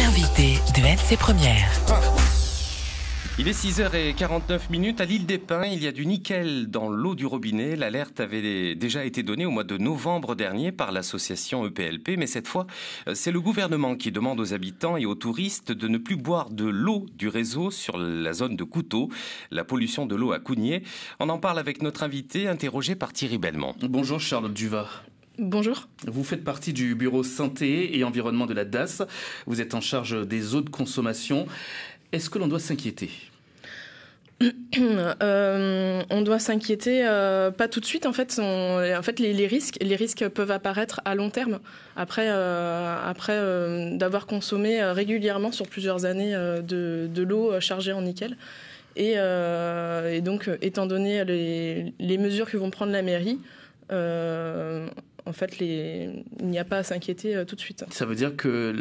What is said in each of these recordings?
L'invité de MC Première. Il est 6h49 à l'île des Pins. Il y a du nickel dans l'eau du robinet. L'alerte avait déjà été donnée au mois de novembre dernier par l'association EPLP. Mais cette fois, c'est le gouvernement qui demande aux habitants et aux touristes de ne plus boire de l'eau du réseau sur la zone de Couteau. La pollution de l'eau à Cougnier. On en parle avec notre invité, interrogé par Thierry Belmont. Bonjour Charlotte Duvat. Bonjour. Vous faites partie du bureau santé et environnement de la DAS. Vous êtes en charge des eaux de consommation. Est-ce que l'on doit s'inquiéter ? On doit s'inquiéter, pas tout de suite. En fait, les risques peuvent apparaître à long terme. Après d'avoir consommé régulièrement sur plusieurs années de l'eau chargée en nickel. Et donc, étant donné les mesures que vont prendre la mairie, en fait, il n'y a pas à s'inquiéter tout de suite. Ça veut dire que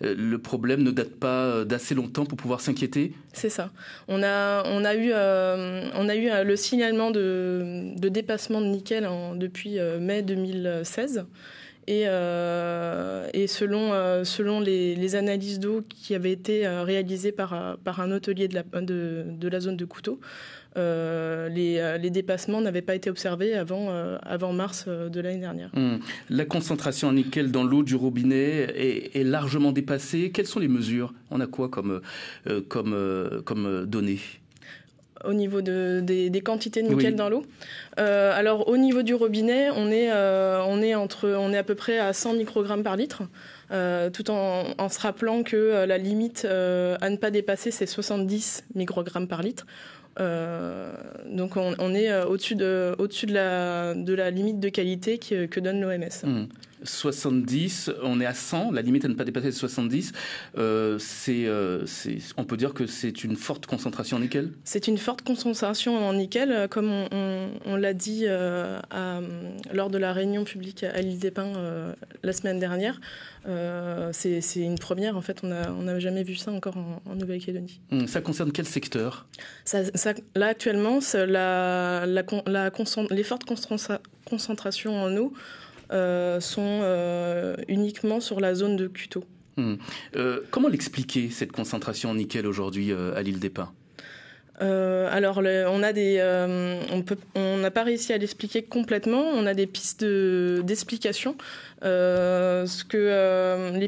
le problème ne date pas d'assez longtemps pour pouvoir s'inquiéter ? C'est ça. On a eu le signalement de dépassement de nickel depuis mai 2016. Et selon les analyses d'eau qui avaient été réalisées par un hôtelier de la zone de Couteau, les dépassements n'avaient pas été observés avant mars de l'année dernière. La concentration en nickel dans l'eau du robinet est largement dépassée. Quelles sont les mesures ? On a quoi comme données ? Au niveau des quantités de nickel dans l'eau. Alors au niveau du robinet, on est à peu près à 100 microgrammes par litre, tout en se rappelant que la limite à ne pas dépasser, c'est 70 microgrammes par litre. Donc on est au-dessus de la limite de qualité que donne l'OMS. 70, on est à 100, la limite à ne pas dépasser 70. On peut dire que c'est une forte concentration en nickel ? C'est une forte concentration en nickel, comme on l'a dit lors de la réunion publique à l'île des Pins la semaine dernière. C'est une première, en fait, on n'a jamais vu ça encore en Nouvelle-Calédonie. Ça concerne quel secteur ? Là, actuellement, les fortes concentrations en eau sont uniquement sur la zone de Couteau. Comment l'expliquer, cette concentration en nickel aujourd'hui à l'île des Pins ? Alors, on n'a pas réussi à l'expliquer complètement. On a des pistes d'explication. Les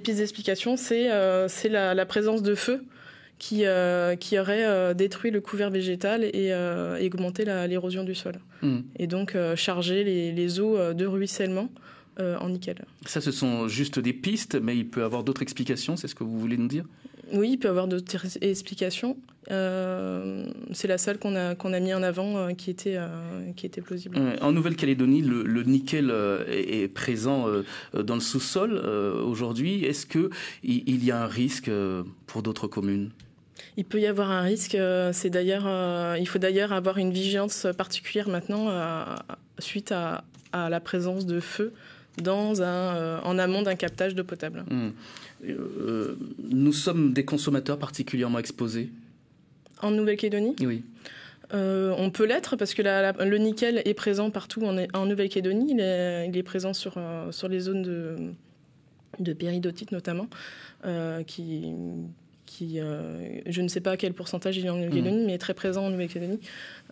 pistes d'explication, c'est la présence de feu qui aurait détruit le couvert végétal et augmenté l'érosion du sol. Et donc charger les eaux de ruissellement en nickel. Ça, ce sont juste des pistes, mais il peut y avoir d'autres explications, c'est ce que vous voulez nous dire ? Oui, il peut y avoir d'autres explications. C'est la seule qu'on a mis en avant qui était plausible. En Nouvelle-Calédonie, le nickel est présent dans le sous-sol aujourd'hui. Est-ce qu'il y a un risque pour d'autres communes ? Il peut y avoir un risque. Il faut d'ailleurs avoir une vigilance particulière maintenant suite à la présence de feu en amont d'un captage d'eau potable. Nous sommes des consommateurs particulièrement exposés. En Nouvelle-Calédonie ? Oui. On peut l'être parce que le nickel est présent partout en Nouvelle-Calédonie. Il est présent sur les zones de péridotite notamment, qui je ne sais pas à quel pourcentage il est en Nouvelle-Calédonie, mais est très présent en Nouvelle-Calédonie.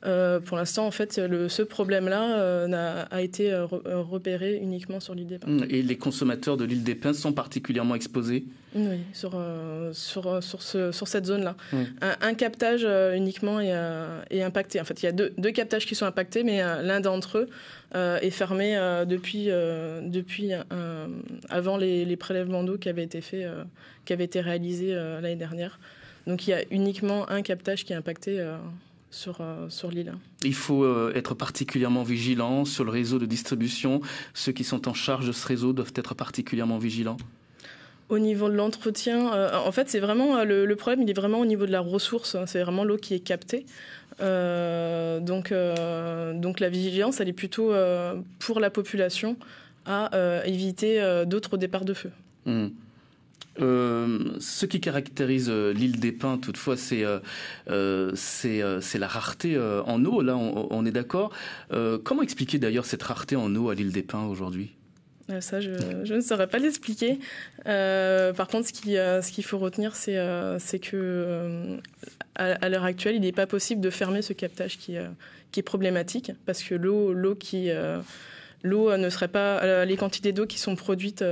Pour l'instant, en fait, ce problème-là a été repéré uniquement sur l'île des Pins. Et les consommateurs de l'île des Pins sont particulièrement exposés ? Oui, sur cette zone-là. Un captage uniquement est impacté. En fait, il y a deux captages qui sont impactés, mais l'un d'entre eux est fermé depuis avant les prélèvements d'eau qui avaient été réalisés l'année dernière. Donc il y a uniquement un captage qui est impacté sur l'île. Il faut être particulièrement vigilant sur le réseau de distribution. Ceux qui sont en charge de ce réseau doivent être particulièrement vigilants. Au niveau de l'entretien, en fait, c'est vraiment le problème. Il est vraiment au niveau de la ressource. C'est vraiment l'eau qui est captée. Donc la vigilance, elle est plutôt pour la population à éviter d'autres départs de feu. Ce qui caractérise l'île des Pins, toutefois, c'est la rareté en eau. Là, on est d'accord. Comment expliquer d'ailleurs cette rareté en eau à l'île des Pins aujourd'hui ? Ça, je ne saurais pas l'expliquer. Par contre, ce qu'il faut retenir, c'est que à l'heure actuelle, il n'est pas possible de fermer ce captage qui est problématique, parce que l'eau ne serait pas, les quantités d'eau qui sont produites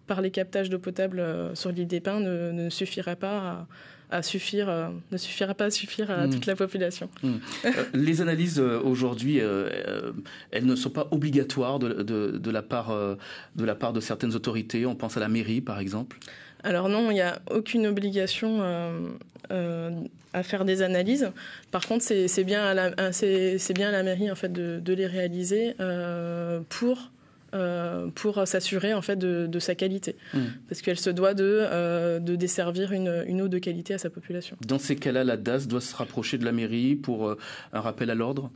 par les captages d'eau potable sur l'île des Pins ne suffiraient pas à suffire à toute la population. Les analyses aujourd'hui, elles ne sont pas obligatoires de la part de certaines autorités. On pense à la mairie, par exemple. Alors non, il n'y a aucune obligation à faire des analyses. Par contre, c'est bien à la mairie en fait de les réaliser pour s'assurer en fait de sa qualité, parce qu'elle se doit de desservir une eau de qualité à sa population. Dans ces cas-là, la DAS doit se rapprocher de la mairie pour un rappel à l'ordre.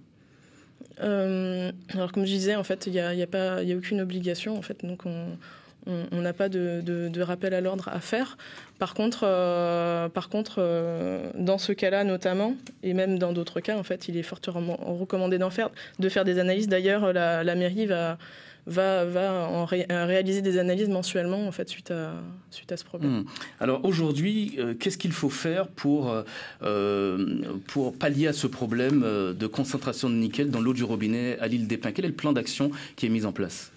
Alors comme je disais, en fait, il y a aucune obligation en fait, donc on n'a pas de rappel à l'ordre à faire. Par contre, dans ce cas-là notamment, et même dans d'autres cas, en fait, il est fortement recommandé de faire des analyses. D'ailleurs, la mairie va réaliser des analyses mensuellement en fait suite à ce problème. Alors aujourd'hui, qu'est-ce qu'il faut faire pour pallier à ce problème de concentration de nickel dans l'eau du robinet à l'île des Pins? Quel est le plan d'action qui est mis en place?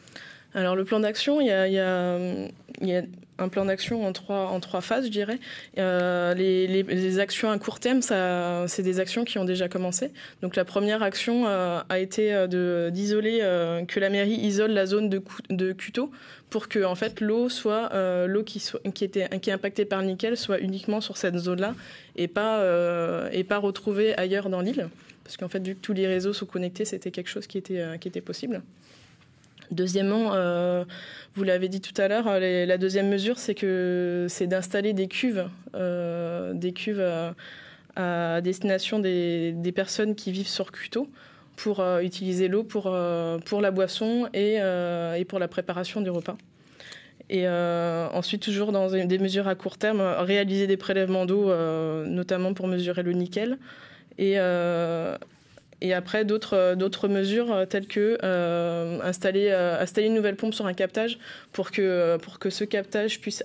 Alors le plan d'action, il y a un plan d'action en trois phases, je dirais. Les actions à court terme, c'est des actions qui ont déjà commencé. Donc la première action a été d'isoler, que la mairie isole la zone de Cuteau pour que en fait l'eau qui est impactée par le nickel soit uniquement sur cette zone-là et pas retrouvée ailleurs dans l'île. Parce qu'en fait, vu que tous les réseaux sont connectés, c'était quelque chose qui était possible. Deuxièmement, vous l'avez dit tout à l'heure, la deuxième mesure, c'est d'installer des cuves à destination des personnes qui vivent sur Cuteau pour utiliser l'eau pour la boisson et pour la préparation du repas. Et ensuite, toujours dans des mesures à court terme, réaliser des prélèvements d'eau, notamment pour mesurer le nickel. Et après, d'autres mesures telles que installer une nouvelle pompe sur un captage pour que ce captage puisse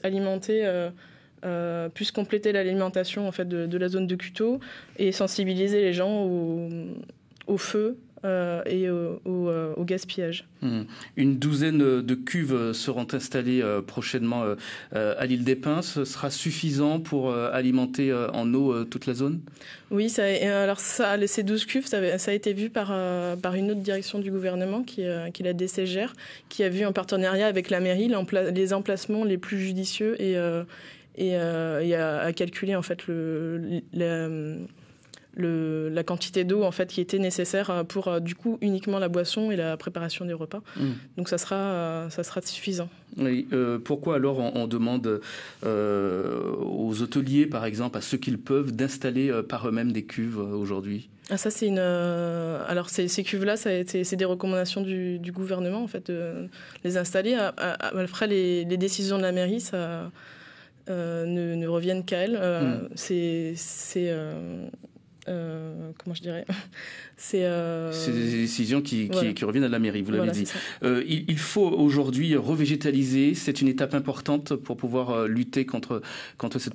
puisse compléter l'alimentation en fait, de la zone de Cuteau et sensibiliser les gens au feu et au gaspillage. Une douzaine de cuves seront installées prochainement à l'île des Pins. Ce sera suffisant pour alimenter en eau toute la zone? Oui, ces 12 cuves, ça a été vu par une autre direction du gouvernement, qui est la DCGR, qui a vu en partenariat avec la mairie les emplacements les plus judicieux et a calculé en fait la quantité d'eau en fait qui était nécessaire pour du coup uniquement la boisson et la préparation des repas. Donc ça sera suffisant. Oui, pourquoi alors on demande aux hôteliers par exemple, à ceux qu'ils peuvent, d'installer par eux-mêmes des cuves aujourd'hui? Ça c'est alors ces cuves-là, c'est des recommandations du gouvernement en fait de les installer. Après les décisions de la mairie, ça ne reviennent qu'à elle. Comment je dirais, c'est des décisions qui reviennent à la mairie, vous l'avez dit. Il faut aujourd'hui revégétaliser, c'est une étape importante pour pouvoir lutter contre ce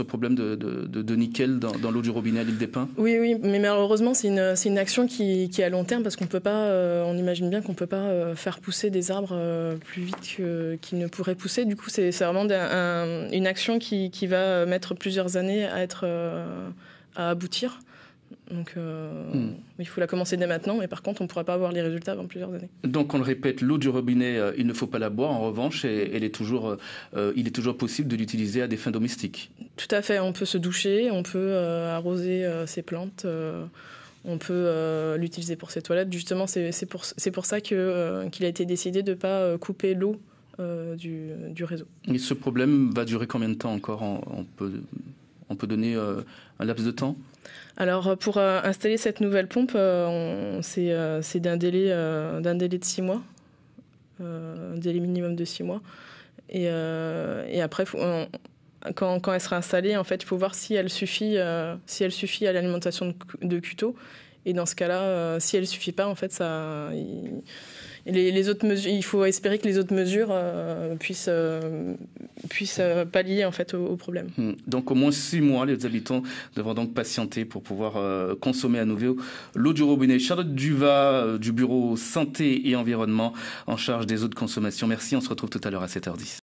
problème de nickel dans l'eau du robinet à l'île des Pins. Oui, mais malheureusement c'est une action qui est à long terme, parce qu'on peut pas, on imagine bien qu'on peut pas faire pousser des arbres plus vite qu'ils ne pourraient pousser. Du coup c'est vraiment une action qui va mettre plusieurs années à aboutir. Donc il faut la commencer dès maintenant, mais par contre on ne pourra pas avoir les résultats avant plusieurs années. Donc on le répète, l'eau du robinet, il ne faut pas la boire. En revanche, il est toujours possible de l'utiliser à des fins domestiques. Tout à fait, on peut se doucher, on peut arroser ses plantes, on peut l'utiliser pour ses toilettes. Justement, c'est pour ça qu'il a été décidé de ne pas couper l'eau du réseau. Et ce problème va durer combien de temps encore? On peut donner un laps de temps? Alors, pour installer cette nouvelle pompe, c'est d'un délai de 6 mois, un délai minimum de 6 mois. Et après, quand elle sera installée, en fait, il faut voir si elle suffit à l'alimentation de Cuteau. Et dans ce cas-là, si elle ne suffit pas, en fait, les autres mesures, il faut espérer que les autres mesures puissent pallier en fait au problème. Donc au moins 6 mois, les habitants devront donc patienter pour pouvoir consommer à nouveau l'eau du robinet. Charlotte Duvat du bureau Santé et Environnement en charge des eaux de consommation. Merci, on se retrouve tout à l'heure à 7h10.